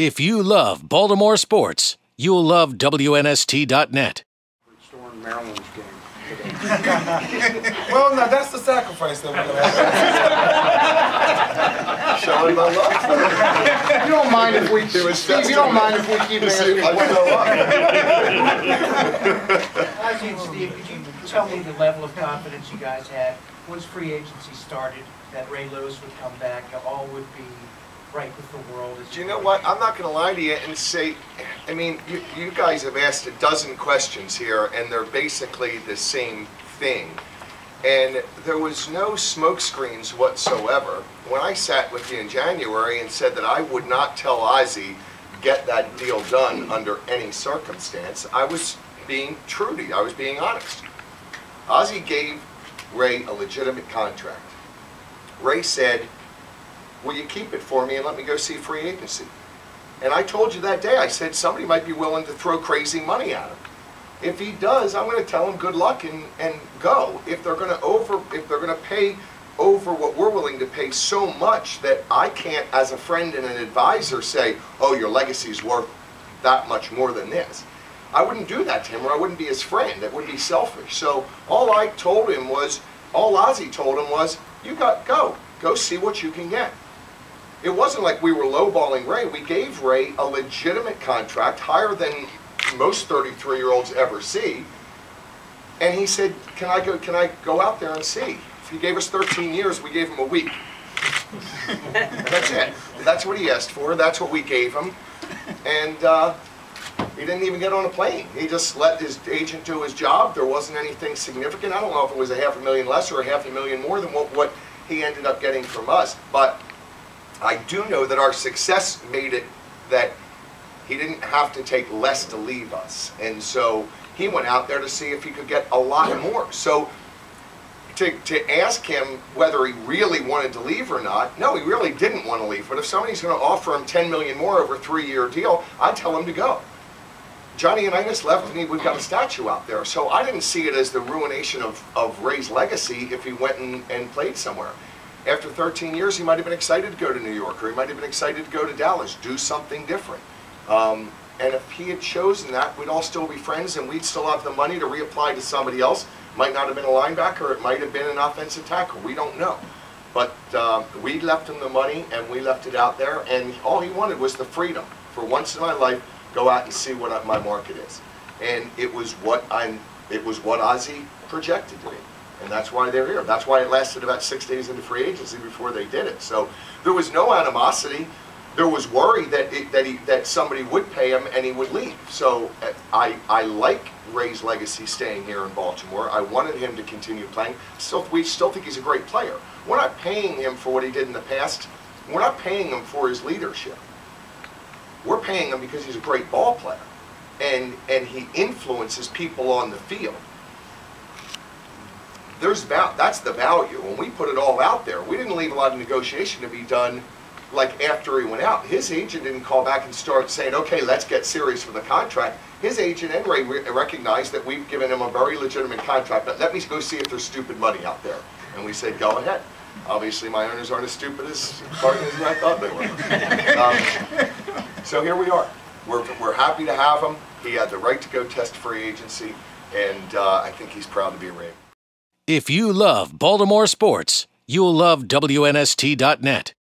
If you love Baltimore sports, you'll love WNST.net. Restoring Maryland's game today. Well, now that's the sacrifice that we're going to have. Showing my love. You don't mind if we, Steve, you don't mind if we keep asking Steve, could you tell me the level of confidence you guys had once free agency started that Ray Lewis would come back, all would be right with the world? Do you know what? I'm not going to lie to you and say, I mean, you guys have asked a dozen questions here, and they're basically the same thing. And there was no smokescreens whatsoever. When I sat with you in January and said that I would not tell Ozzie get that deal done under any circumstance, I was being true to you. I was being honest. Ozzie gave Ray a legitimate contract. Ray said, will you keep it for me and let me go see free agency? And I told you that day, I said somebody might be willing to throw crazy money at him. If he does, I'm going to tell him good luck and go. If they're going to pay over what we're willing to pay so much that I can't, as a friend and an advisor, say, oh, your legacy's worth that much more than this. I wouldn't do that to him, or I wouldn't be his friend. It would be selfish. So all I told him was, all Ozzie told him was, you go see what you can get. It wasn't like we were lowballing Ray. We gave Ray a legitimate contract, higher than most 33-year-olds ever see. And he said, can I go out there and see? If he gave us 13 years, we gave him a week. And that's it. That's what he asked for. That's what we gave him. And he didn't even get on a plane. He just let his agent do his job. There wasn't anything significant. I don't know if it was $500,000 less or $500,000 more than what he ended up getting from us. But I do know that our success made it that he didn't have to take less to leave us. And so he went out there to see if he could get a lot more. So to ask him whether he really wanted to leave or not, no, he really didn't want to leave. But if somebody's going to offer him $10 million more over a 3-year deal, I'd tell him to go. Johnny Unitas left, and we've got a statue out there. So I didn't see it as the ruination of Ray's legacy if he went and played somewhere. After 13 years, he might have been excited to go to New York, or he might have been excited to go to Dallas, do something different. And if he had chosen that, we'd all still be friends, and we'd still have the money to reapply to somebody else. Might not have been a linebacker, it might have been an offensive tackle. We don't know. But we left him the money, and we left it out there, and all he wanted was the freedom. For once in my life, go out and see what my market is. And it was what Ozzie projected to me. And that's why they're here. That's why it lasted about 6 days into free agency before they did it. So there was no animosity. There was worry that somebody would pay him and he would leave. So I like Ray's legacy staying here in Baltimore. I wanted him to continue playing. We still think he's a great player. We're not paying him for what he did in the past. We're not paying him for his leadership. We're paying him because he's a great ball player. And he influences people on the field. That's the value. When we put it all out there, we didn't leave a lot of negotiation to be done like after he went out. His agent didn't call back and start saying, okay, let's get serious with the contract. His agent and Ray recognized that we've given him a very legitimate contract, but let me go see if there's stupid money out there. And we said, go ahead. Obviously, my owners aren't as stupid as partners as I thought they were. So here we are. We're happy to have him. He had the right to go test free agency, and I think he's proud to be a Ray. If you love Baltimore sports, you'll love WNST.net.